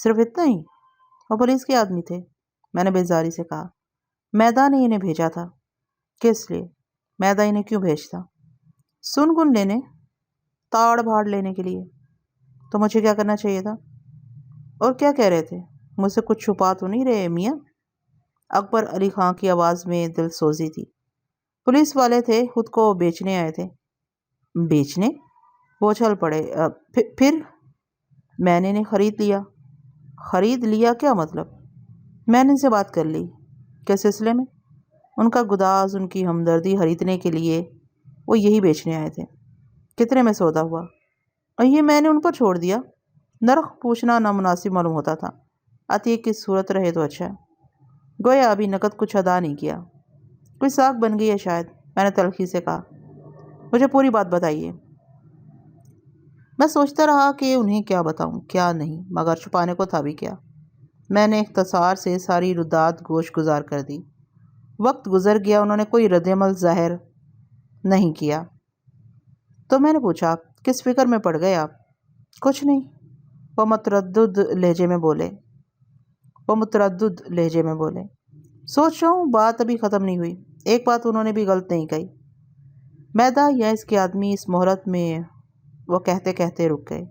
صرف اتنا ہی؟ وہ پولیس کے آدمی تھے، میں نے بیزاری سے کہا۔ میدا نے انہیں بھیجا تھا۔ کس لیے؟ میدا انہیں کیوں بھیجتا؟ سن گن لینے، تاڑ بھاڑ لینے کے لیے۔ تو مجھے کیا کرنا چاہیے تھا؟ اور کیا کہہ رہے تھے؟ مجھ سے کچھ چھپا تو نہیں رہے میاں؟ اکبر علی خان کی آواز میں دل سوزی تھی۔ پولیس والے تھے، خود کو بیچنے آئے تھے۔ بیچنے؟ وہ چھل پڑے۔ پھر؟ میں نے انہیں خرید لیا۔ خرید لیا کیا مطلب؟ میں نے ان سے بات کر لی۔ کس سلسلے میں؟ ان کا گداز، ان کی ہمدردی خریدنے کے لیے وہ یہی بیچنے آئے تھے۔ کتنے میں سودا ہوا؟ اور یہ میں نے ان پر چھوڑ دیا۔ نرخ پوچھنا نامناسب معلوم ہوتا تھا۔ عتیق کی صورت رہے تو اچھا ہے۔ گویا ابھی نقد کچھ ادا نہیں کیا۔ کوئی ساکھ بن گئی ہے شاید، میں نے تلخی سے کہا۔ مجھے پوری بات بتائیے۔ میں سوچتا رہا کہ انہیں کیا بتاؤں کیا نہیں، مگر چھپانے کو تھا بھی کیا۔ میں نے اختصار سے ساری ردات گوش گزار کر دی۔ وقت گزر گیا، انہوں نے کوئی رد عمل ظاہر نہیں کیا۔ تو میں نے پوچھا، کس فکر میں پڑ گئے آپ؟ کچھ نہیں، وہ متردد لہجے میں بولے۔ سوچ رہا ہوں، بات ابھی ختم نہیں ہوئی۔ ایک بات انہوں نے بھی غلط نہیں کہی۔ میدا یا اس کے آدمی اس مہلت میں، وہ کہتے کہتے رک گئے۔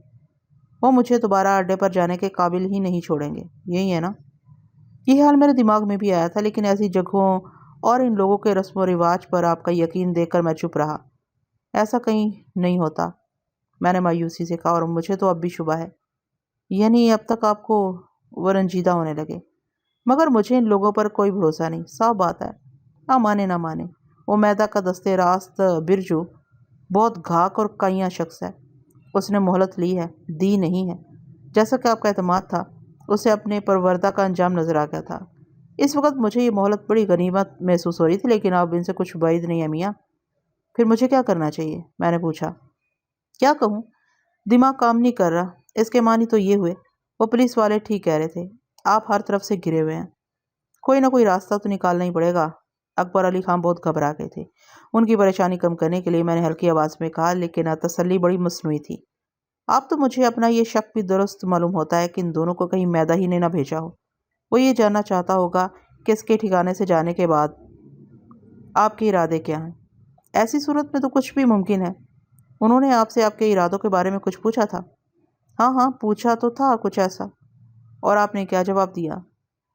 وہ مجھے دوبارہ اڈے پر جانے کے قابل ہی نہیں چھوڑیں گے، یہی ہے نا؟ یہ حال میرے دماغ میں بھی آیا تھا، لیکن ایسی جگہوں اور ان لوگوں کے رسم و رواج پر آپ کا یقین دیکھ کر میں چپ رہا۔ ایسا کہیں نہیں ہوتا، میں نے مایوسی سے کہا، اور مجھے تو اب بھی شبہ ہے۔ یعنی اب تک آپ کو وہ رنجیدہ ہونے لگے؟ مگر مجھے ان لوگوں پر کوئی بھروسہ نہیں، صاف بات ہے۔ نہ مانے نہ مانے، وہ میدا کا دستے راست برجو بہت گھاک اور کائیاں شخص ہے۔ اس نے مہلت لی ہے، دی نہیں ہے۔ جیسا کہ آپ کا اعتماد تھا، اسے اپنے پروردہ کا انجام نظر آ گیا تھا۔ اس وقت مجھے یہ مہلت بڑی غنیمت محسوس ہو رہی تھی، لیکن اب ان سے کچھ بعید نہیں ہے میاں۔ پھر مجھے کیا کرنا چاہیے؟ میں نے پوچھا۔ کیا کہوں؟ دماغ کام نہیں کر رہا۔ اس کے معنی تو یہ ہوئے، وہ پولیس والے ٹھیک کہہ رہے تھے، آپ ہر طرف سے گھرے ہوئے ہیں، کوئی نہ کوئی راستہ تو نکالنا ہی پڑے گا۔ اکبر علی خان بہت گھبرا گئے تھے۔ ان کی پریشانی کم کرنے کے لیے میں نے ہلکی آواز میں کہا، لیکن تسلی بڑی مصنوعی تھی، آپ تو مجھے اپنا یہ شک بھی درست معلوم ہوتا ہے کہ ان دونوں کو کہیں میدا ہی نے نہ بھیجا ہو۔ وہ یہ جاننا چاہتا ہوگا کہ اس کے ٹھکانے سے جانے کے بعد آپ کے ارادے کیا ہیں۔ ایسی صورت میں تو کچھ بھی ممکن ہے۔ انہوں نے آپ سے آپ کے ارادوں کے بارے میں کچھ پوچھا تھا؟ ہاں، پوچھا تو تھا کچھ ایسا۔ اور آپ نے کیا جواب دیا؟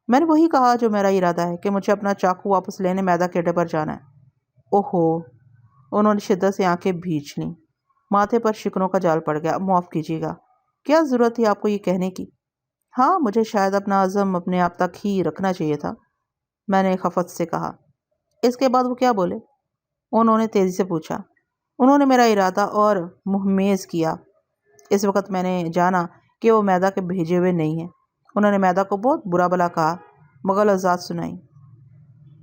میں نے وہی کہا جو میرا ارادہ ہے، کہ مجھے اپنا چاقو واپس لینے میدا کے اڈے پر جانا ہے۔ اوہو، انہوں نے شدت سے آنکھیں بھیج لیں، ماتھے پر شکنوں کا جال پڑ گیا۔ معاف کیجیے گا، کیا ضرورت تھی آپ کو یہ کہنے کی؟ ہاں، مجھے شاید اپنا عزم اپنے آپ تک ہی رکھنا چاہیے تھا، میں نے خفت سے کہا۔ اس کے بعد وہ کیا بولے؟ انہوں نے تیزی سے پوچھا۔ انہوں نے میرا ارادہ اور مہمیز کیا۔ اس وقت میں نے جانا کہ وہ میدا کے بھیجے ہوئے نہیں ہیں۔ انہوں نے میدا کو بہت برا بلا کہا، مغالطات سنائی۔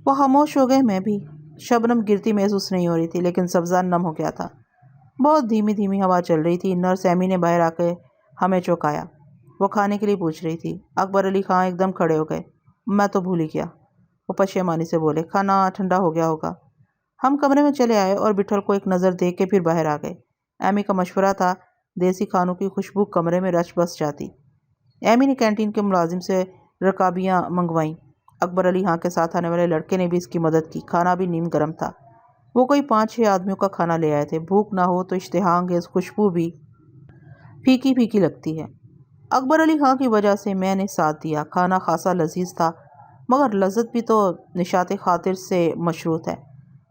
وہ خاموش ہو گئے۔ میں بھی۔ شبنم گرتی محسوس نہیں ہو رہی تھی، لیکن سبزہ نم ہو گیا تھا۔ بہت دھیمی دھیمی ہوا چل رہی تھی۔ نرس ایمی نے باہر آ کے ہمیں چوکایا۔ وہ کھانے کے لیے پوچھ رہی تھی۔ اکبر علی خان ایک دم کھڑے ہو گئے۔ میں تو بھول ہی گیا، وہ پشیمانی سے بولے، کھانا ٹھنڈا ہو گیا ہوگا۔ ہم کمرے میں چلے آئے اور بٹھل کو ایک نظر دیکھ کے پھر باہر آ گئے۔ ایمی کا مشورہ تھا، دیسی کھانوں کی خوشبو کمرے میں رچ بس جاتی۔ ایمی نے کینٹین کے ملازم سے رکابیاں منگوائیں۔ اکبر علی خان کے ساتھ آنے والے لڑکے نے بھی اس کی مدد کی۔ کھانا بھی نیم گرم تھا۔ وہ کوئی 5-6 آدمیوں کا کھانا لے آئے تھے۔ بھوک نہ ہو تو اشتہا انگیز خوشبو بھی پھیکی پھیکی لگتی ہے۔ اکبر علی خان کی وجہ سے میں نے ساتھ دیا۔ کھانا خاصا لذیذ تھا، مگر لذت بھی تو نشاط خاطر سے مشروط ہے۔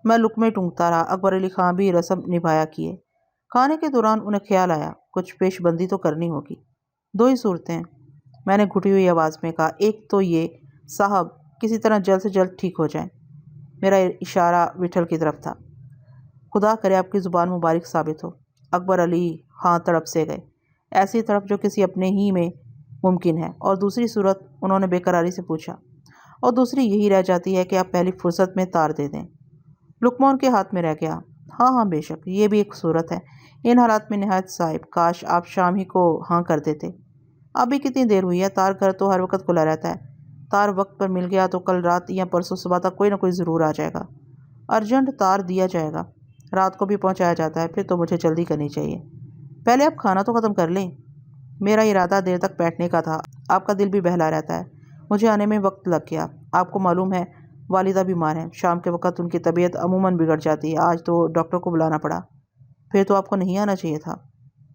میں لقمے ٹونکتا رہا۔ اکبر علی خان بھی رسم نبھایا کیے۔ کھانے کے دوران انہیں خیال آیا، کچھ پیش بندی تو کرنی ہوگی۔ 2 ہی صورتیں، میں نے گھٹی ہوئی آواز میں کہا۔ ایک تو یہ، صاحب کسی طرح جلد سے جلد ٹھیک ہو جائیں۔ میرا اشارہ وٹھل کی طرف تھا۔ خدا کرے آپ کی زبان مبارک ثابت ہو۔ اکبر علی خان تڑپ سے گئے، ایسی طرف جو کسی اپنے ہی میں ممکن ہے۔ اور دوسری صورت؟ انہوں نے بے قراری سے پوچھا۔ اور دوسری یہی رہ جاتی ہے کہ آپ پہلی فرصت میں تار دے دیں۔ لقمہ ان کے ہاتھ میں رہ گیا۔ ہاں بے شک، یہ بھی ایک صورت ہے۔ ان حالات میں نہایت صائب، کاش آپ شام ہی کو ہاں کر دیتے۔ ابھی کتنی دیر ہوئی ہے؟ تار گھر تو ہر وقت کھلا رہتا ہے۔ تار وقت پر مل گیا تو کل رات یا پرسوں صبح تک کوئی نہ کوئی ضرور آ جائے گا۔ ارجنٹ تار دیا جائے گا، رات کو بھی پہنچایا جاتا ہے۔ پھر تو مجھے جلدی کرنی چاہیے۔ پہلے آپ کھانا تو ختم کر لیں۔ میرا ارادہ دیر تک بیٹھنے کا تھا، آپ کا دل بھی بہلا رہتا ہے۔ مجھے آنے میں وقت لگ گیا۔ آپ کو معلوم ہے والدہ بیمار ہیں، شام کے وقت ان کی طبیعت عموماً بگڑ جاتی ہے۔ آج تو ڈاکٹر کو بلانا پڑا۔ پھر تو آپ کو نہیں آنا چاہیے تھا۔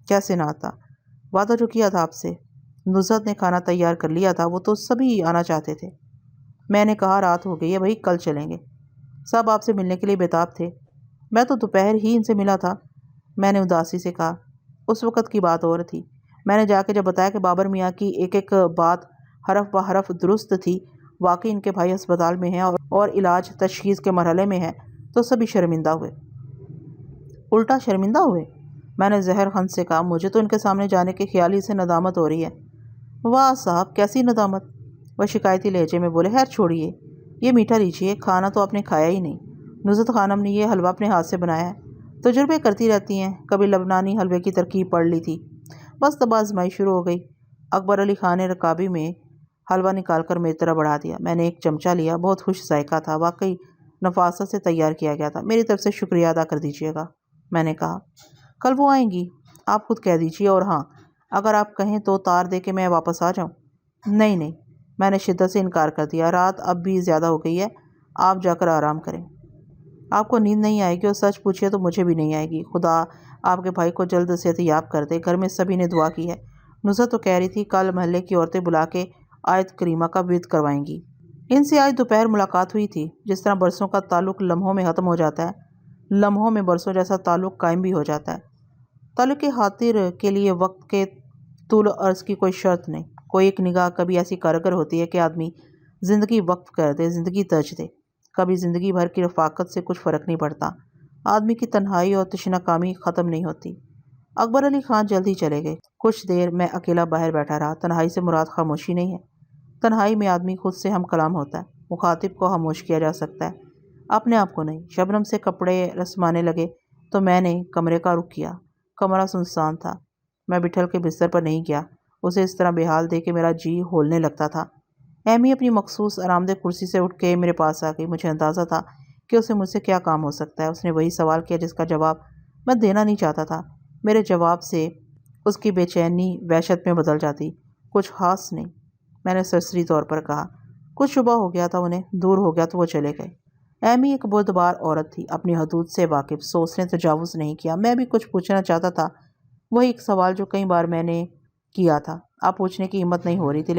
کیسے نہ آتا؟ وعدہ جو کیا تھا آپ سے، نصرت نے کھانا تیار کر لیا تھا، وہ تو سبھی آنا چاہتے تھے۔ میں نے کہا رات ہو گئی ہے بھائی، کل چلیں گے۔ سب آپ سے ملنے کے لیے بےتاب تھے۔ میں تو دوپہر ہی ان سے ملا تھا، میں نے اداسی سے کہا۔ اس وقت کی بات اور تھی۔ میں نے جا کے جب بتایا کہ بابر میاں کی ایک ایک بات حرف بہ حرف درست تھی، واقعی ان کے بھائی ہسپتال میں ہیں اور علاج تشخیص کے مرحلے میں ہے، تو سبھی شرمندہ ہوئے۔ الٹا شرمندہ ہوئے؟ میں نے زہر خند سے کہا۔ مجھے تو ان کے سامنے جانے کے خیال ہی سے ندامت ہو رہی ہے۔ واہ صاحب، کیسی ندامت؟ وہ شکایتی لہجے میں بولے۔ خیر چھوڑیے، یہ میٹھا لیجیے، کھانا تو آپ نے کھایا ہی نہیں۔ نصرت خانم نے یہ حلوہ اپنے ہاتھ سے بنایا ہے، تجربے کرتی رہتی ہیں، کبھی لبنانی حلوے کی ترکیب پڑھ لی تھی، بس تب آزمائی شروع ہو گئی۔ اکبر علی خان نے رکابی میں حلوہ نکال کر میری طرف بڑھا دیا۔ میں نے ایک چمچہ لیا، بہت خوش ذائقہ تھا، واقعی نفاست سے تیار کیا گیا تھا۔ میری طرف سے شکریہ ادا کر دیجیے گا، میں نے کہا۔ کل وہ آئیں گی، آپ خود کہہ دیجیے، اور ہاں اگر آپ کہیں تو تار دے کے میں واپس آ جاؤں۔ نہیں نہیں، میں نے شدت سے انکار کر دیا، رات اب بھی زیادہ ہو گئی ہے، آپ جا کر آرام کریں۔ آپ کو نیند نہیں آئے گی اور سچ پوچھیے تو مجھے بھی نہیں آئے گی۔ خدا آپ کے بھائی کو جلد صحت یاب کر دے۔ گھر میں سبھی نے دعا کی ہے۔ نصرت تو کہہ رہی تھی کل محلے کی عورتیں بلا کے آیت کریمہ کا ورد کروائیں گی۔ ان سے آج دوپہر ملاقات ہوئی تھی۔ جس طرح برسوں کا تعلق لمحوں میں ختم ہو جاتا ہے، لمحوں میں برسوں جیسا تعلق قائم بھی ہو جاتا ہے۔ تعلق کی خاطر کے لیے وقت کے طول و عرض کی کوئی شرط نہیں۔ کوئی ایک نگاہ کبھی ایسی کارگر ہوتی ہے کہ آدمی زندگی وقف کر دے، زندگی ترج دے۔ کبھی زندگی بھر کی رفاقت سے کچھ فرق نہیں پڑتا، آدمی کی تنہائی اور تشنہ کامی ختم نہیں ہوتی۔ اکبر علی خان جلد ہی چلے گئے۔ کچھ دیر میں اکیلا باہر بیٹھا رہا۔ تنہائی سے مراد خاموشی نہیں ہے، تنہائی میں آدمی خود سے ہم کلام ہوتا ہے۔ مخاطب کو خاموش کیا جا سکتا ہے، اپنے آپ کو نہیں۔ شبنم سے کپڑے رسمانے لگے تو میں نے کمرے کا رخ کیا۔ کمرہ سنسان تھا۔ میں بٹھل کے بستر پر نہیں گیا، اسے اس طرح بے حال دیکھ کے میرا جی ہولنے لگتا تھا۔ ایمی اپنی مخصوص آرام دہ کرسی سے اٹھ کے میرے پاس آ گئی۔ مجھے اندازہ تھا کہ اسے مجھ سے کیا کام ہو سکتا ہے۔ اس نے وہی سوال کیا جس کا جواب میں دینا نہیں چاہتا تھا۔ میرے جواب سے اس کی بے چینی وحشت میں بدل جاتی۔ کچھ خاص نہیں، میں نے سرسری طور پر کہا۔ کچھ شبہ ہو گیا تھا انہیں، دور ہو گیا تو وہ چلے گئے۔ ایمی ایک بردبار عورت تھی، اپنی حدود سے واقف، سو اس نے تجاوز نہیں کیا۔ میں بھی کچھ پوچھنا چاہتا تھا، وہی ایک سوال جو کئی بار میں نے کیا تھا۔ آپ پوچھنے کی ہمت نہیں ہو رہی تھی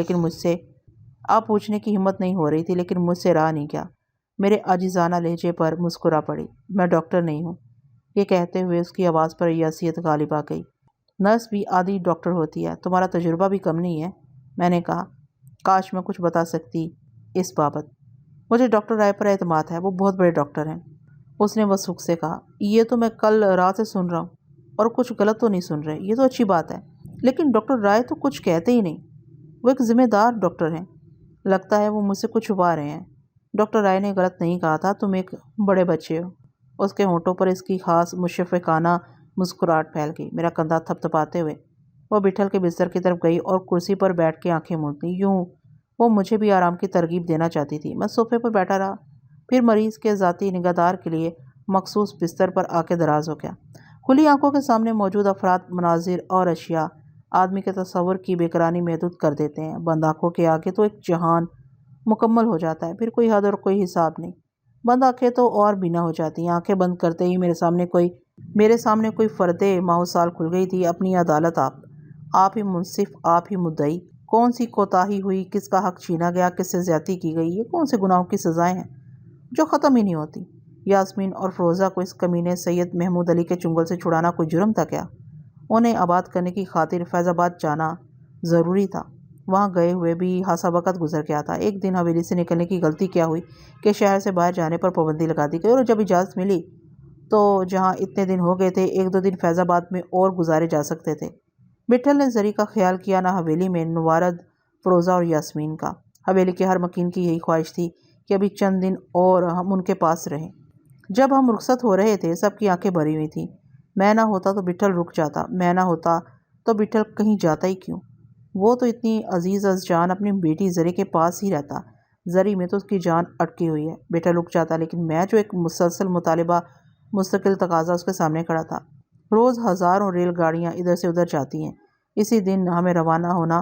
لیکن مجھ سے رہا نہیں گیا۔ میرے عاجزانہ لہجے پر مسکرا پڑی۔ میں ڈاکٹر نہیں ہوں، یہ کہتے ہوئے اس کی آواز پر یاسیت غالب آ گئی۔ نرس بھی آدھی ڈاکٹر ہوتی ہے، تمہارا تجربہ بھی کم نہیں ہے، میں نے کہا۔ کاش میں کچھ بتا سکتی اس بابت۔ مجھے ڈاکٹر رائے پر اعتماد ہے، وہ بہت بڑے ڈاکٹر ہیں، اس نے وثوق سے کہا۔ یہ تو میں کل رات سے سن رہا ہوں، اور کچھ غلط تو نہیں سن رہے، یہ تو اچھی بات ہے۔ لیکن ڈاکٹر رائے تو کچھ کہتے ہی نہیں، وہ ایک ذمہ دار ڈاکٹر ہیں، لگتا ہے وہ مجھ سے کچھ چھپا رہے ہیں۔ ڈاکٹر رائے نے غلط نہیں کہا تھا، تم ایک بڑے بچے ہو۔ اس کے ہونٹوں پر اس کی خاص مشفقانہ مسکراہٹ پھیل گئی۔ میرا کندھا تھپ تھپاتے ہوئے وہ بٹھل کے بستر کی طرف گئی اور کرسی پر بیٹھ کے آنکھیں موندی، یوں وہ مجھے بھی آرام کی ترغیب دینا چاہتی تھی۔ میں صوفے پر بیٹھا رہا، پھر مریض کے ذاتی نگہدار کے لیے مخصوص بستر پر آ کے دراز ہو گیا۔ کھلی آنکھوں کے سامنے موجود افراد، مناظر اور اشیاء آدمی کے تصور کی بے قراری محدود کر دیتے ہیں۔ بند آنکھوں کے آگے تو ایک جہان مکمل ہو جاتا ہے، پھر کوئی حد اور کوئی حساب نہیں۔ بند آنکھیں تو اور بھی نہ ہو جاتی ہیں۔ آنکھیں بند کرتے ہی میرے سامنے کوئی فرد ماحوسال کھل گئی تھی۔ اپنی عدالت آپ ہی منصف، آپ ہی مدعی۔ کون سی کوتاہی ہوئی، کس کا حق چھینا گیا، کس سے زیادتی کی گئی، یہ کون سے گناہوں کی سزائیں ہیں جو ختم ہی نہیں ہوتی۔ یاسمین اور فروزہ کو اس کمینے سید محمود علی کے چنگل سے چھڑانا کوئی جرم تھا کیا؟ انہیں آباد کرنے کی خاطر فیض آباد جانا ضروری تھا۔ وہاں گئے ہوئے بھی خاصا وقت گزر گیا تھا۔ ایک دن حویلی سے نکلنے کی غلطی کیا ہوئی کہ شہر سے باہر جانے پر پابندی لگا دی گئی، اور جب اجازت ملی تو جہاں اتنے دن ہو گئے تھے، 1-2 دن فیض آباد میں اور گزارے جا سکتے تھے۔ مٹھل نے زری کا خیال کیا نہ حویلی میں نوارد، فروزہ اور یاسمین کا۔ حویلی کے ہر مکین کی یہی خواہش تھی کہ ابھی چند دن اور ہم ان کے پاس رہیں۔ جب ہم رخصت ہو رہے تھے، سب کی آنکھیں بھری ہوئی تھیں۔ میں نہ ہوتا تو بٹھل رک جاتا، میں نہ ہوتا تو بٹھل کہیں جاتا ہی کیوں؟ وہ تو اتنی عزیز از جان اپنی بیٹی زری کے پاس ہی رہتا، زری میں تو اس کی جان اٹکی ہوئی ہے۔ بٹھل رک جاتا، لیکن میں جو ایک مسلسل مطالبہ، مستقل تقاضا اس کے سامنے کھڑا تھا۔ روز ہزاروں ریل گاڑیاں ادھر سے ادھر جاتی ہیں، اسی دن ہمیں روانہ ہونا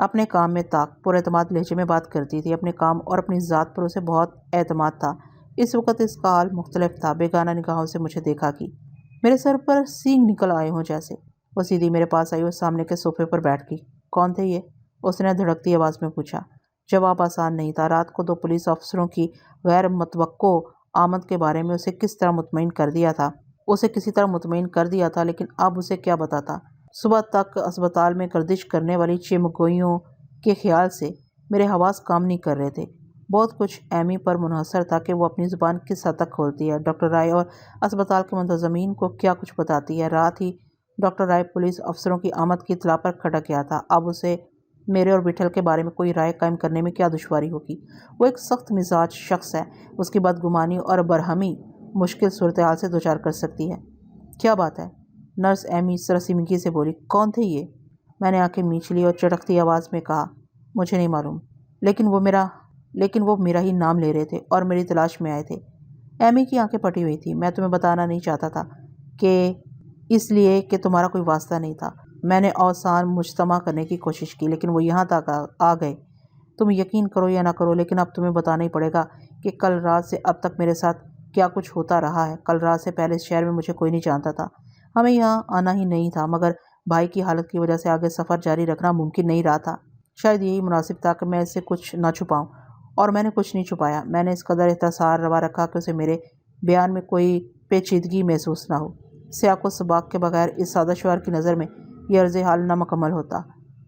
اپنے کام میں طاق پر اعتماد لہجے میں بات کرتی تھی۔ اپنے کام اور اپنی ذات پر اسے بہت اعتماد تھا۔ اس وقت اس کا حال مختلف تھا۔ بیگانہ نگاہوں سے مجھے دیکھا کہ میرے سر پر سینگ نکل آئے ہوں جیسے۔ وہ سیدھی میرے پاس آئی اور سامنے کے صوفے پر بیٹھ گئی۔ کون تھے یہ؟ اس نے دھڑکتی آواز میں پوچھا۔ جواب آسان نہیں تھا۔ رات کو 2 پولیس افسروں کی غیر متوقع آمد کے بارے میں اسے کس طرح مطمئن کر دیا تھا۔ اسے کسی طرح مطمئن کر دیا تھا، لیکن اب اسے کیا بتاتا؟ صبح تک اسپتال میں گردش کرنے والی چمگوئیوں کے خیال سے میرے حواس کام نہیں کر رہے تھے۔ بہت کچھ ایمی پر منحصر تھا کہ وہ اپنی زبان کس حد تک کھولتی ہے، ڈاکٹر رائے اور اسپتال کے منتظمین کو کیا کچھ بتاتی ہے۔ رات ہی ڈاکٹر رائے پولیس افسروں کی آمد کی اطلاع پر کھٹک گیا تھا۔ اب اسے میرے اور وٹھل کے بارے میں کوئی رائے قائم کرنے میں کیا دشواری ہوگی؟ وہ ایک سخت مزاج شخص ہے۔ اس کی بدگمانی اور برہمی مشکل صورتحال سے دوچار کر سکتی ہے۔ کیا بات ہے؟ نرس ایمی سرسیمگی سے بولی۔ کون تھے یہ؟ میں نے آنکھیں میچ لی اور چڑکتی آواز میں کہا، مجھے نہیں معلوم، لیکن وہ میرا ہی نام لے رہے تھے اور میری تلاش میں آئے تھے۔ ایمی کی آنکھیں پھٹی ہوئی تھیں۔ میں تمہیں بتانا نہیں چاہتا تھا کہ اس لیے کہ تمہارا کوئی واسطہ نہیں تھا۔ میں نے اوسان مجتمع کرنے کی کوشش کی، لیکن وہ یہاں تک آ گئے۔ تم یقین کرو یا نہ کرو، لیکن اب تمہیں بتانا ہی پڑے گا کہ کل رات سے اب تک میرے ساتھ کیا کچھ ہوتا رہا ہے۔ کل رات سے پہلے اس شہر میں مجھے کوئی نہیں جانتا تھا۔ ہمیں یہاں آنا ہی نہیں تھا، مگر بھائی کی حالت کی وجہ سے آگے سفر جاری رکھنا ممکن نہیں رہا تھا۔ شاید یہی مناسب تھا کہ میں اس سے کچھ نہ چھپاؤں، اور میں نے کچھ نہیں چھپایا۔ میں نے اس قدر احتسار روا رکھا کہ اسے میرے بیان میں کوئی پیچیدگی محسوس نہ ہو۔ سیاق و سباق کے بغیر اس سادہ شوہر کی نظر میں یہ عرض حال نامکمل ہوتا۔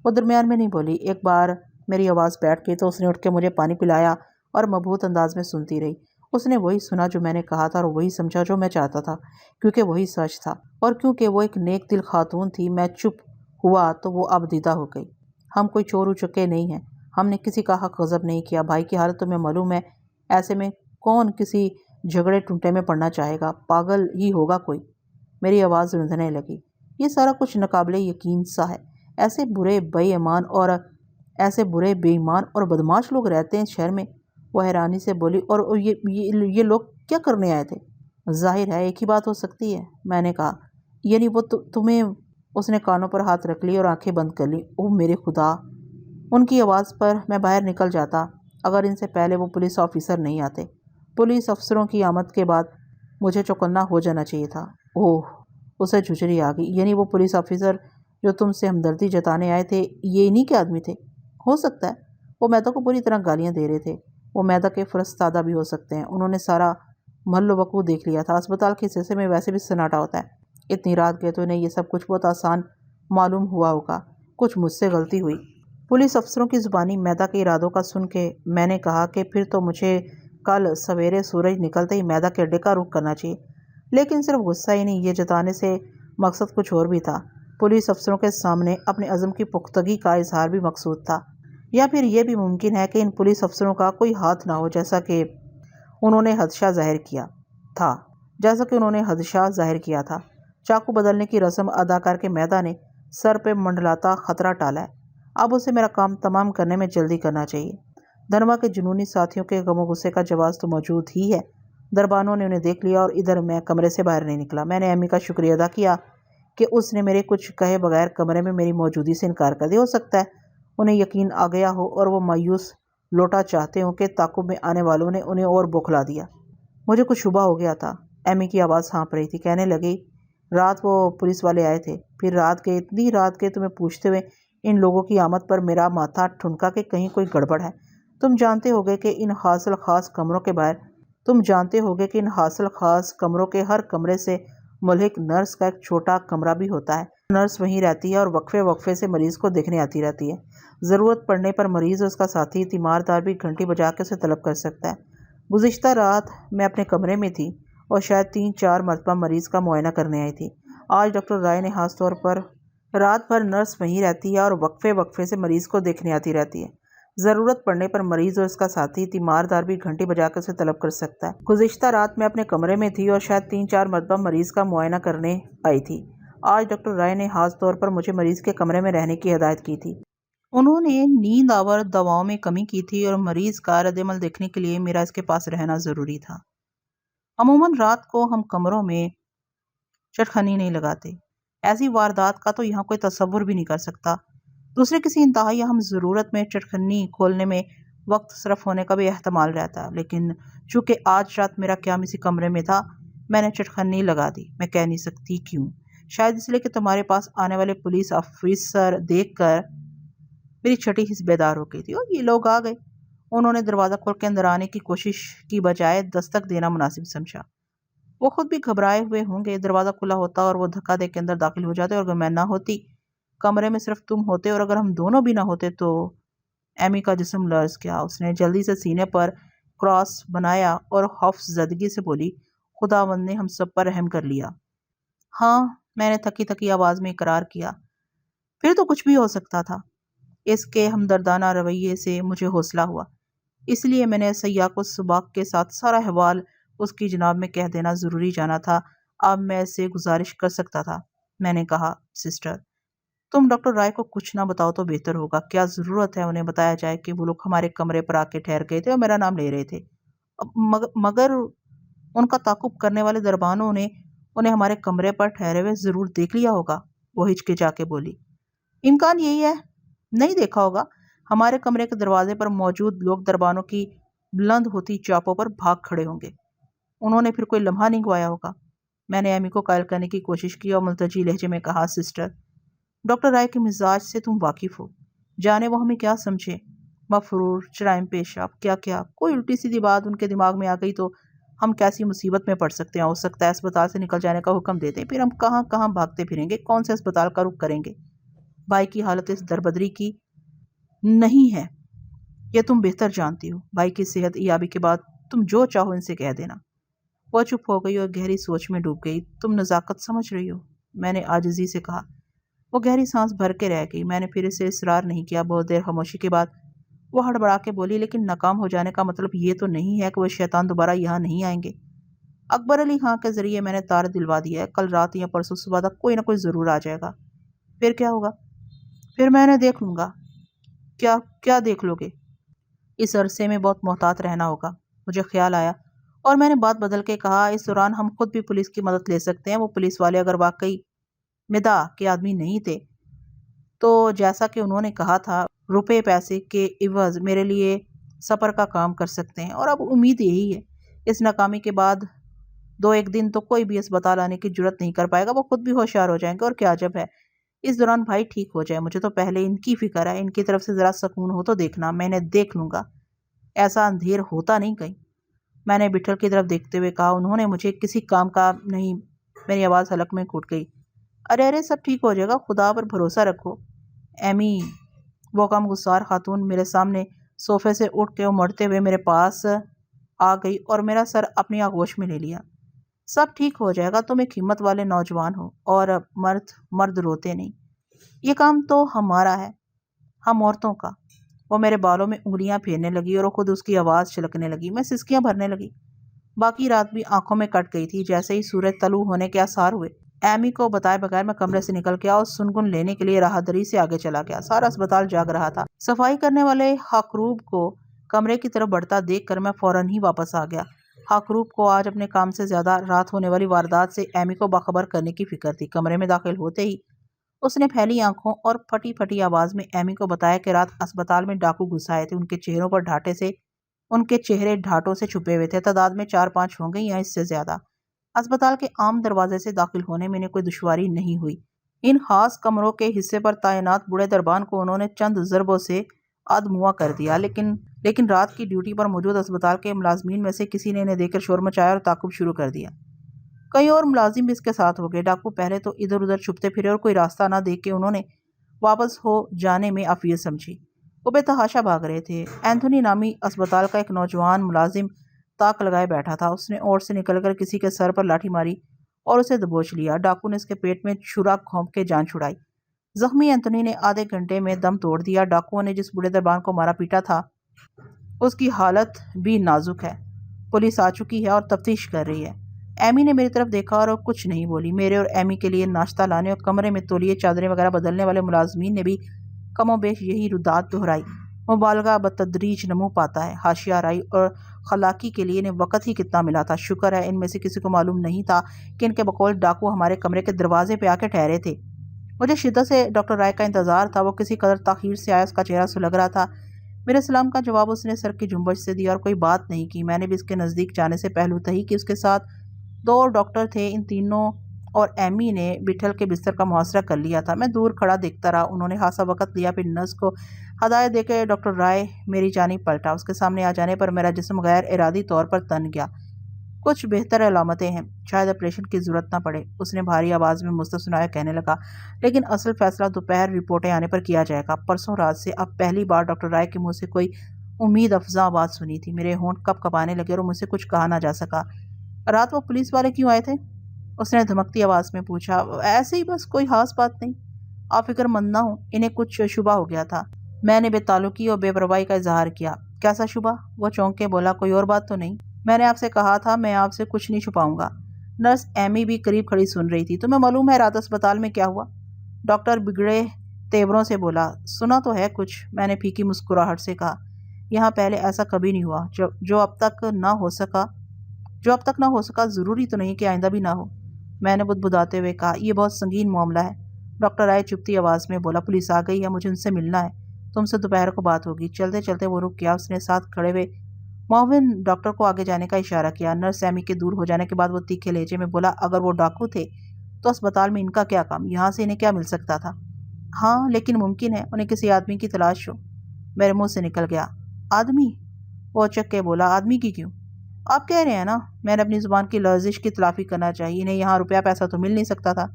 وہ درمیان میں نہیں بولی۔ ایک بار میری آواز بیٹھ گئی تو اس نے اٹھ کے مجھے پانی پلایا اور مبہوت انداز میں سنتی رہی۔ اس نے وہی سنا جو میں نے کہا تھا اور وہی سمجھا جو میں چاہتا تھا، کیونکہ وہی سچ تھا، اور کیونکہ وہ ایک نیک دل خاتون تھی۔ میں چپ ہوا تو وہ اب دیدہ ہو گئی۔ ہم کوئی چور ہو چکے نہیں ہیں۔ ہم نے کسی کا حق غصب نہیں کیا۔ بھائی کی حالت تمہیں معلوم ہے، ایسے میں کون کسی جھگڑے ٹنٹے میں پڑنا چاہے گا؟ پاگل ہی ہوگا کوئی۔ میری آواز رندھنے لگی۔ یہ سارا کچھ ناقابل یقین سا ہے۔ ایسے برے بے ایمان اور بدماش لوگ رہتے ہیں اس شہر میں۔ وہ حیرانی سے بولی۔ اور یہ لوگ کیا کرنے آئے تھے؟ ظاہر ہے ایک ہی بات ہو سکتی ہے، میں نے کہا۔ یعنی وہ تمہیں؟ اس نے کانوں پر ہاتھ رکھ لی اور آنکھیں بند کر لی۔ اوہ میرے خدا! ان کی آواز پر میں باہر نکل جاتا اگر ان سے پہلے وہ پولیس آفیسر نہیں آتے۔ پولیس افسروں کی آمد کے بعد مجھے چوکنا ہو جانا چاہیے تھا۔ اوہ! اسے جھجری آ گئی۔ یعنی وہ پولیس آفیسر جو تم سے ہمدردی جتانے آئے تھے، یہ انہی کے آدمی تھے؟ ہو سکتا ہے۔ وہ میدا کو بری طرح گالیاں دے رہے تھے۔ وہ میدا کے فرستادہ بھی ہو سکتے ہیں۔ انہوں نے سارا محل و وقوع دیکھ لیا تھا۔ اسپتال کے حصے میں ویسے بھی سناٹا ہوتا ہے۔ اتنی رات گئے تو انہیں یہ سب کچھ بہت آسان معلوم ہوا ہوگا۔ کچھ مجھ سے غلطی ہوئی۔ پولیس افسروں کی زبانی میدا کے ارادوں کا سن کے میں نے کہا کہ پھر تو مجھے کل سویرے سورج نکلتے ہی میدا کے اڈے کا رخ کرنا چاہیے۔ لیکن صرف غصہ ہی نہیں، یہ جتانے سے مقصد کچھ اور بھی تھا۔ پولیس افسروں کے سامنے اپنے عزم کی پختگی کا اظہار بھی مقصود تھا۔ یا پھر یہ بھی ممکن ہے کہ ان پولیس افسروں کا کوئی ہاتھ نہ ہو، جیسا کہ انہوں نے خدشہ ظاہر کیا تھا۔ چاقو بدلنے کی رسم ادا کر کے میدا نے سر پہ منڈلاتا خطرہ ٹالا ہے۔ اب اسے میرا کام تمام کرنے میں جلدی کرنا چاہیے۔ دھنوا کے جنونی ساتھیوں کے غم و غصے کا جواز تو موجود ہی ہے۔ دربانوں نے انہیں دیکھ لیا اور ادھر میں کمرے سے باہر نہیں نکلا۔ میں نے ایمی کا شکریہ ادا کیا کہ اس نے میرے کچھ کہے بغیر کمرے میں میری موجودگی سے انکار کر دیا۔ ہو سکتا ہے انہیں یقین آ گیا ہو اور وہ مایوس لوٹا چاہتے ہوں کہ تعاقب میں آنے والوں نے انہیں اور بوکھلا دیا۔ مجھے کچھ شبہ ہو گیا تھا۔ ایمی کی آواز ہانپ رہی تھی۔ کہنے لگی، رات وہ پولیس والے آئے تھے، پھر اتنی رات کے تمہیں پوچھتے ہوئے ان لوگوں کی آمد پر میرا ماتھا ٹھنکا کہ کہیں کوئی گڑبڑ ہے۔ تم جانتے ہوگے کہ ان حاصل خاص کمروں کے ہر کمرے سے ملحق نرس کا ایک چھوٹا کمرہ بھی ہوتا ہے۔ نرس وہیں رہتی ہے اور وقفے سے مریض کو دیکھنے آتی رہتی ہے۔ ضرورت پڑنے پر مریض اور اس کا ساتھی تیماردار بھی گھنٹی بجا کے اسے طلب کر سکتا ہے۔ گزشتہ رات میں اپنے کمرے میں تھی اور شاید 3-4 مرتبہ مریض کا معائنہ کرنے آئی تھی۔ آج ڈاکٹر رائے نے خاص طور پر رات بھر نرس وہیں رہتی ہے اور وقفے سے مریض کو دیکھنے آتی رہتی ہے۔ ضرورت پڑنے پر مریض اور اس کا ساتھی تیماردار بھی گھنٹی بجا کے اسے طلب کر سکتا ہے۔ گزشتہ رات میں اپنے کمرے میں تھی اور شاید 3-4 مرتبہ مریض کا معائنہ کرنے آئی تھی۔ آج ڈاکٹر رائے نے خاص طور پر مجھے مریض کے کمرے میں رہنے کی ہدایت کی تھی۔ انہوں نے نیند آور دواؤں میں کمی کی تھی اور مریض کا رد عمل دیکھنے کے لیے میرا اس کے پاس رہنا ضروری تھا۔ عموماً رات کو ہم کمروں میں چٹخنی نہیں لگاتے۔ ایسی واردات کا تو یہاں کوئی تصور بھی نہیں کر سکتا۔ دوسرے کسی انتہائی اہم ضرورت میں چٹخنی کھولنے میں وقت صرف ہونے کا بھی احتمال رہتا، لیکن چونکہ آج رات میرا قیام اسی کمرے میں تھا، میں نے چٹخنی لگا دی۔ میں کہہ نہیں سکتی کیوں، شاید اس لیے کہ تمہارے پاس آنے والے پولیس آفیسر دیکھ کر میری چھٹی حس بیدار ہو گئی تھی اور یہ لوگ آ گئے۔ انہوں نے دروازہ کھول کے اندر آنے کی کوشش کی بجائے دستک دینا مناسب سمجھا۔ وہ خود بھی گھبرائے ہوئے ہوں گے، دروازہ کھلا ہوتا اور وہ دھکا دے کے اندر داخل ہو جاتے، اور اگر میں نہ ہوتی، کمرے میں صرف تم ہوتے اور اگر ہم دونوں بھی نہ ہوتے تو… ایمی کا جسم لرز گیا۔ اس نے جلدی سے سینے پر کراس بنایا اور خوف زدگی سے بولی، خداوند نے ہم سب پر رحم کر لیا۔ ہاں، میں نے تھکی تھکی آواز میں اقرار کیا۔ پھر تو کچھ بھی ہو سکتا تھا۔ اس کے ہمدردانہ رویے سے مجھے حوصلہ ہوا، اس لیے میں نے سیاق و سباق کے ساتھ سارا حوال اس کی جناب میں کہہ دینا ضروری جانا تھا۔ اب میں اس سے گزارش کر سکتا تھا۔ میں نے کہا، سسٹر، تم ڈاکٹر رائے کو کچھ نہ بتاؤ تو بہتر ہوگا۔ کیا ضرورت ہے انہیں بتایا جائے کہ وہ لوگ ہمارے کمرے پر آ کے ٹھہر گئے تھے اور میرا نام لے رہے تھے، مگر ان کا تعاقب کرنے والے دربانوں نے انہیں ہمارے کمرے پر ٹھہرے ہوئے ضرور دیکھ لیا ہوگا۔ وہ ہچکچا کے بولی، امکان یہی ہے، نہیں دیکھا ہوگا۔ ہمارے کمرے کے دروازے پر موجود لوگ دربانوں کی بلند ہوتی چاپوں پر بھاگ کھڑے ہوں گے۔ انہوں نے پھر کوئی لمحہ نہیں گوایا ہوگا۔ میں نے ایمی کو قائل کرنے کی کوشش کی اور ملتجی لہجے میں کہا، سسٹر، ڈاکٹر رائے کے مزاج سے تم واقف ہو، جانے وہ ہمیں کیا سمجھے، مفرور، جرائم پیشہ، کیا کوئی الٹی سیدھی بات ان کے دماغ میں آ گئی تو ہم کیسی مصیبت میں پڑ سکتے ہیں۔ ہو سکتا ہے اسپتال سے نکل جانے کا حکم دیتے، پھر ہم کہاں کہاں بھاگتے پھریں گے، کون سے اسپتال کا رخ کریں گے۔ بھائی کی حالت اس دربدری کی نہیں ہے، یہ تم بہتر جانتی ہو۔ بھائی کی صحت یابی کے بعد تم جو چاہو ان سے کہہ دینا۔ وہ چپ ہو گئی اور گہری سوچ میں ڈوب گئی۔ تم نزاکت سمجھ رہی ہو، میں نے عاجزی سے کہا۔ وہ گہری سانس بھر کے رہ گئی۔ میں نے پھر اسے اصرار نہیں کیا۔ بہت دیر خاموشی کے بعد وہ ہڑبڑا کے بولی، لیکن ناکام ہو جانے کا مطلب یہ تو نہیں ہے کہ وہ شیطان دوبارہ یہاں نہیں آئیں گے۔ اکبر علی خان کے ذریعے میں نے تار دلوا دیا ہے، کل رات یا پرسوں صبح تک کوئی نہ کوئی ضرور آ جائے گا۔ پھر کیا ہوگا؟ پھر میں نے دیکھ لوں گا۔ کیا دیکھ لو گے؟ اس عرصے میں بہت محتاط رہنا ہوگا۔ مجھے خیال آیا اور میں نے بات بدل کے کہا، اس دوران ہم خود بھی پولیس کی مدد لے سکتے ہیں۔ وہ پولیس والے اگر واقعی مداح کے آدمی نہیں تھے تو جیسا کہ انہوں نے کہا تھا، روپے پیسے کے عوض میرے لیے سفر کا کام کر سکتے ہیں، اور اب امید یہی ہے۔ اس ناکامی کے بعد 2-1 دن تو کوئی بھی اسپتال آنے کی جرت نہیں کر پائے گا، وہ خود بھی ہوشیار ہو جائیں گے، اور کیا عجب ہے اس دوران بھائی ٹھیک ہو جائے۔ مجھے تو پہلے ان کی فکر ہے، ان کی طرف سے ذرا سکون ہو تو دیکھنا، میں نے دیکھ لوں گا، ایسا اندھیر ہوتا نہیں کہیں۔ میں نے بٹھل کی طرف دیکھتے ہوئے کہا، انہوں نے مجھے کسی کام کا نہیں۔ میری آواز حلق میں گھٹ گئی۔ ارے سب ٹھیک ہو جائے گا، خدا پر بھروسہ رکھو۔ ایمی، وہ غم گسار خاتون میرے سامنے صوفے سے اٹھ کے مڑتے ہوئے میرے پاس آ گئی اور میرا سر اپنی آغوش میں لے لیا۔ سب ٹھیک ہو جائے گا، تم ایک ہمت والے نوجوان ہو، اور مرد روتے نہیں، یہ کام تو ہمارا ہے، ہم عورتوں کا۔ وہ میرے بالوں میں انگلیاں پھیرنے لگی اور خود اس کی آواز چھلکنے لگی۔ میں سسکیاں بھرنے لگی۔ باقی رات بھی آنکھوں میں کٹ گئی تھی۔ جیسے ہی سورج طلوع ہونے کے آثار ہوئے، ایمی کو بتائے بغیر میں کمرے سے نکل گیا اور سنگن لینے کے لیے راہدری سے آگے چلا گیا۔ سارا اسپتال جاگ رہا تھا۔ صفائی کرنے والے خاکروب کو کمرے کی طرف بڑھتا دیکھ کر میں فوراً ہی واپس آ گیا۔ خاکروب کو آج اپنے کام سے زیادہ رات ہونے والی واردات سے ایمی کو باخبر کرنے کی فکر تھی۔ کمرے میں داخل ہوتے ہی اس نے پھیلی آنکھوں اور پھٹی پھٹی آواز میں ایمی کو بتایا کہ رات اسپتال میں ڈاکو گھس آئے تھے۔ ان کے چہرے ڈھاٹوں سے چھپے ہوئے تھے۔ تعداد میں 4-5 ہوں گے یا اس سے زیادہ۔ اسپتال کے عام دروازے سے داخل ہونے میں انہیں کوئی دشواری نہیں ہوئی۔ ان خاص کمروں کے حصے پر تعینات بوڑھے دربان کو انہوں نے چند ضربوں سے آدموا کر دیا، لیکن رات کی ڈیوٹی پر موجود اسپتال کے ملازمین میں سے کسی نے انہیں دیکھ کر شور مچایا اور تعاقب شروع کر دیا۔ کئی اور ملازم بھی اس کے ساتھ ہو گئے۔ ڈاکو پہلے تو ادھر ادھر چھپتے پھرے اور کوئی راستہ نہ دیکھ کے انہوں نے واپس ہو جانے میں عافیت سمجھی۔ وہ بے تحاشا بھاگ رہے تھے۔ اینتھونی نامی اسپتال کا ایک نوجوان ملازم تاک لگائے بیٹھا تھا۔ اس نے اوٹ سے نکل کر کسی کے سر پر لاٹھی ماری اور اسے دبوچ لیا۔ ڈاکو نے اس کے پیٹ میں چھرا گھونپ کے جان چھڑائی۔ زخمی اینتھونی نے آدھے گھنٹے میں دم توڑ دیا۔ ڈاکوؤں نے جس بوڑھے دربان کو مارا پیٹا تھا اس کی حالت بھی نازک ہے۔ پولیس آ چکی ہے اور تفتیش کر رہی ہے۔ ایمی نے میری طرف دیکھا اور کچھ نہیں بولی۔ میرے اور ایمی کے لیے ناشتہ لانے اور کمرے میں تولیے چادریں وغیرہ بدلنے والے ملازمین نے بھی کم و بیش یہی ردات دہرائی۔ مبالغہ بتدریج نمو پاتا ہے۔ حاشیہ آرائی اور خلاقی کے لیے انہیں وقت ہی کتنا ملا تھا۔ شکر ہے ان میں سے کسی کو معلوم نہیں تھا کہ ان کے بقول ڈاکو ہمارے کمرے کے دروازے پہ آ کے ٹھہرے تھے۔ مجھے شدت سے ڈاکٹر رائے کا انتظار تھا۔ وہ کسی قدر تاخیر سے آیا، اس کا چہرہ سلگ رہا تھا۔ میرے سلام کا جواب اس نے سر کی جنبش سے دیا اور کوئی بات نہیں کی۔ میں نے بھی اس کے نزدیک جانے سے پہلو تہی کہ اس کے ساتھ 2 اور ڈاکٹر تھے۔ ان تینوں اور ایمی نے بٹھل کے بستر کا محاصرہ کر لیا تھا۔ میں دور کھڑا دیکھتا رہا۔ انہوں نے خاصا وقت لیا، پھر نرس کو ہدایت دے کے ڈاکٹر رائے میری جانب پلٹا۔ اس کے سامنے آ جانے پر میرا جسم غیر ارادی طور پر تن گیا۔ کچھ بہتر علامتیں ہیں، شاید آپریشن کی ضرورت نہ پڑے، اس نے بھاری آواز میں مستثنیٰ کہنے لگا، لیکن اصل فیصلہ دوپہر رپورٹیں آنے پر کیا جائے گا۔ پرسوں رات سے اب پہلی بار ڈاکٹر رائے کے منہ سے کوئی امید افزا بات سنی تھی۔ میرے ہونٹ کپ کپانے لگے اور مجھ سے کچھ کہا نہ جا سکا۔ رات وہ پولیس والے کیوں آئے تھے؟ اس نے دھمکتی آواز میں پوچھا۔ ایسے ہی بس، کوئی خاص بات نہیں، آپ فکر مند نہ ہوں، انہیں کچھ شبہ ہو گیا تھا۔ میں نے بے تعلقی اور بے پرواہی کا اظہار کیا۔ کیسا شبہ؟ وہ چونک کے بولا، کوئی اور بات تو نہیں؟ میں نے آپ سے کہا تھا میں آپ سے کچھ نہیں چھپاؤں گا۔ نرس ایمی بھی قریب کھڑی سن رہی تھی۔ تمہیں معلوم ہے رات اسپتال میں کیا ہوا؟ ڈاکٹر بگڑے تیوروں سے بولا۔ سنا تو ہے کچھ، میں نے پھیکی مسکراہٹ سے کہا۔ یہاں پہلے ایسا کبھی نہیں ہوا۔ جو اب تک نہ ہو سکا ضروری تو نہیں کہ آئندہ بھی نہ ہو، میں نے بدبداتے ہوئے کہا۔ یہ بہت سنگین معاملہ ہے، ڈاکٹر رائے چپتی آواز میں بولا۔ پولیس آ گئی ہے، مجھے ان سے ملنا ہے، تم سے دوپہر کو بات ہوگی۔ چلتے چلتے وہ رک گیا۔ اس نے ساتھ کھڑے ہوئے معاون ڈاکٹر کو آگے جانے کا اشارہ کیا۔ نرس ایمی کے دور ہو جانے کے بعد وہ تیکھے لہجے میں بولا، اگر وہ ڈاکو تھے تو اسپتال میں ان کا کیا کام؟ یہاں سے انہیں کیا مل سکتا تھا؟ ہاں لیکن ممکن ہے انہیں کسی آدمی کی تلاش ہو۔ میرے منہ سے نکل گیا، آدمی؟ وہ اچک کے بولا، آدمی کی کیوں؟ آپ کہہ رہے ہیں نا، میں نے اپنی زبان کی لرزش کی تلافی کرنا چاہیے، انہیں یہاں روپیہ پیسہ تو مل نہیں سکتا تھا۔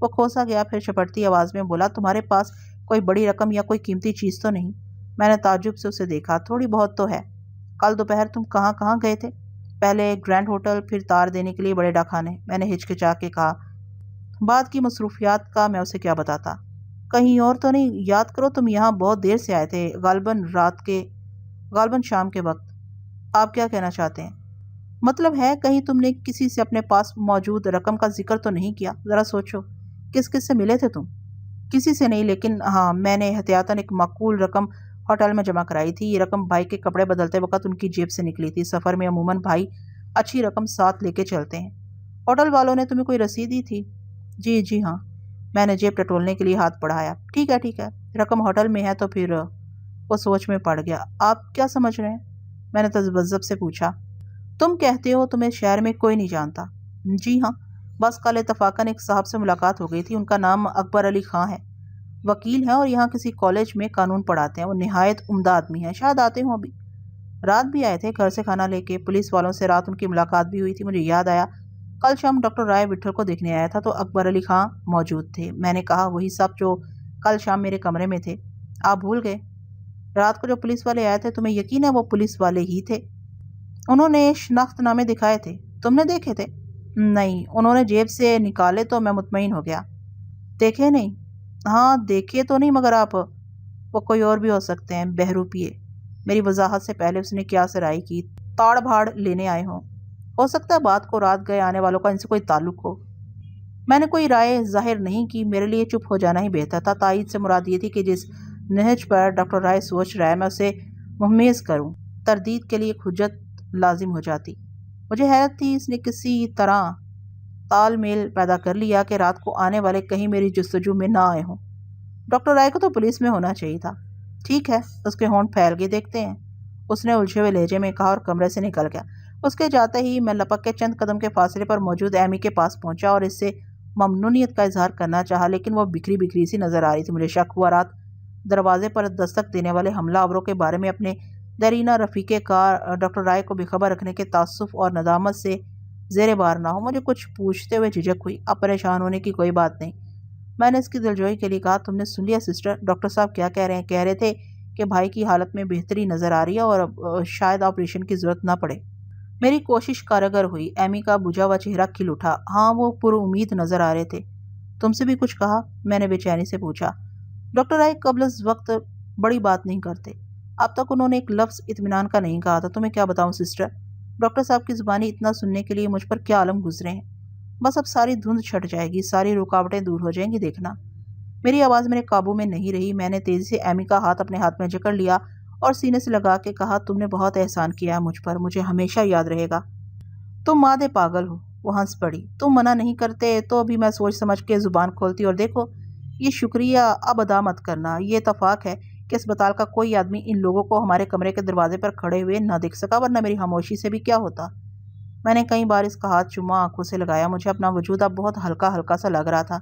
وہ کھوسا گیا، پھر چپٹتی آواز میں بولا، تمہارے پاس کوئی بڑی رقم یا کوئی قیمتی چیز تو نہیں؟ میں نے تعجب سے اسے دیکھا۔ تھوڑی بہت تو ہے۔ کل دوپہر تم کہاں گئے تھے؟ پہلے گرینڈ ہوٹل، پھر تار دینے کے لیے بڑے ڈاکخانے، میں نے ہچکچا کے کہا۔ بعد کی مصروفیات کا میں اسے کیا بتاتا؟ کہیں اور تو نہیں؟ یاد کرو تم یہاں بہت دیر سے آئے تھے، غالباً شام کے وقت۔ آپ کیا کہنا چاہتے ہیں؟ مطلب ہے کہیں تم نے کسی سے اپنے پاس موجود رقم کا ذکر تو نہیں کیا؟ ذرا سوچو، کس سے ملے تھے تم؟ کسی سے نہیں، لیکن ہاں میں نے احتیاطاً ایک معقول رقم ہوٹل میں جمع کرائی تھی۔ یہ رقم بھائی کے کپڑے بدلتے وقت ان کی جیب سے نکلی تھی۔ سفر میں عموماً بھائی اچھی رقم ساتھ لے کے چلتے ہیں۔ ہوٹل والوں نے تمہیں کوئی رسید دی تھی؟ جی ہاں، میں نے جیب ٹٹولنے کے لیے ہاتھ بڑھایا۔ ٹھیک ہے، رقم ہوٹل میں ہے تو پھر؟ وہ سوچ میں پڑ گیا۔ آپ کیا سمجھ رہے ہیں؟ میں نے تذبذب سے پوچھا۔ تم کہتے ہو تمہیں شہر میں کوئی نہیں جانتا؟ جی ہاں، بس کل اتفاقاً ایک صاحب سے ملاقات ہو گئی تھی، ان کا نام اکبر علی خان ہے، وکیل ہیں اور یہاں کسی کالج میں قانون پڑھاتے ہیں۔ وہ نہایت عمدہ آدمی ہیں، شاید آتے ہوں ابھی۔ رات بھی آئے تھے گھر سے کھانا لے کے، پولیس والوں سے رات ان کی ملاقات بھی ہوئی تھی۔ مجھے یاد آیا کل شام ڈاکٹر رائے بٹھل کو دیکھنے آیا تھا تو اکبر علی خان موجود تھے۔ میں نے کہا، وہی صاحب جو کل شام میرے کمرے میں تھے؟ آپ بھول گئے؟ رات کو جو پولیس والے آئے تھے، تمہیں یقین ہے وہ پولیس والے ہی تھے؟ انہوں نے شناخت نامے دکھائے تھے، تم نے دیکھے تھے؟ نہیں، انہوں نے جیب سے نکالے تو میں مطمئن ہو گیا۔ دیکھے نہیں؟ ہاں دیکھے تو نہیں، مگر آپ وہ کوئی اور بھی ہو سکتے ہیں، بہروپیے۔ میری وضاحت سے پہلے اس نے کیا سرائی کی، تاڑ بھاڑ لینے آئے ہوں۔ ہو سکتا ہے بات کو رات گئے آنے والوں کا ان سے کوئی تعلق ہو۔ میں نے کوئی رائے ظاہر نہیں کی، میرے لیے چپ ہو جانا ہی بہتر تھا۔ تائید سے مراد یہ تھی کہ جس نہج پر ڈاکٹر رائے سوچ رہا ہے میں اسے مہمیز کروں، تردید کے لیے ایک حجت لازم ہو جاتی۔ مجھے حیرت تھی اس نے کسی طرح تال میل پیدا کر لیا کہ رات کو آنے والے کہیں میری جستجو میں نہ آئے ہوں۔ ڈاکٹر رائے کو تو پولیس میں ہونا چاہیے تھا۔ ٹھیک ہے، اس کے ہونٹ پھیل گئے، دیکھتے ہیں، اس نے الجھے ہوئے لہجے میں کہا اور کمرے سے نکل گیا۔ اس کے جاتے ہی میں لپک کے چند قدم کے فاصلے پر موجود ایمی کے پاس پہنچا اور اس سے ممنونیت کا اظہار کرنا چاہا، لیکن وہ بکھری سی نظر آ رہی تھی۔ مجھے شک ہوا رات دروازے پر دستک دینے والے حملہ آوروں کے بارے میں اپنے دیرینہ رفیق کار ڈاکٹر رائے کو بے خبر رکھنے کے تعصف اور ندامت سے زیر بار نہ ہو۔ مجھے کچھ پوچھتے ہوئے جھجک ہوئی۔ اب پریشان ہونے کی کوئی بات نہیں، میں نے اس کی دلجوئی کے لیے کہا۔ تم نے سن لیا سسٹر، ڈاکٹر صاحب کیا کہہ رہے ہیں؟ کہہ رہے تھے کہ بھائی کی حالت میں بہتری نظر آ رہی ہے اور شاید آپریشن کی ضرورت نہ پڑے۔ میری کوشش کارگر ہوئی۔ ایمی کا بجھا ہوا چہرہ کھل اٹھا۔ ہاں وہ پر امید نظر آ رہے تھے۔ تم سے بھی کچھ کہا؟ میں نے بے چینی سے پوچھا۔ ڈاکٹر رائے قبل از وقت بڑی بات نہیں کرتے، اب تک انہوں نے ایک لفظ اطمینان کا نہیں کہا تھا۔ تمہیں کیا بتاؤں سسٹر، ڈاکٹر صاحب کی زبانی اتنا سننے کے لیے مجھ پر کیا عالم گزرے ہیں۔ بس اب ساری دھند چھٹ جائے گی، ساری رکاوٹیں دور ہو جائیں گی، دیکھنا۔ میری آواز میرے قابو میں نہیں رہی۔ میں نے تیزی سے ایمی کا ہاتھ اپنے ہاتھ میں جکڑ لیا اور سینے سے لگا کے کہا، تم نے بہت احسان کیا ہے مجھ پر، مجھے ہمیشہ یاد رہے گا۔ تم مادے پاگل ہو، وہ ہنس پڑی۔ تم منع نہیں کرتے تو بھی میں سوچ سمجھ کے زبان کھولتی، اور دیکھو یہ شکریہ اب ادا مت کرنا، یہ اتفاق ہے کہ اسپتال کا کوئی آدمی ان لوگوں کو ہمارے کمرے کے دروازے پر کھڑے ہوئے نہ دیکھ سکا، ورنہ میری خاموشی سے بھی کیا ہوتا۔ میں نے کئی بار اس کا ہاتھ چوما، آنکھوں سے لگایا۔ مجھے اپنا وجود اب بہت ہلکا ہلکا سا لگ رہا تھا۔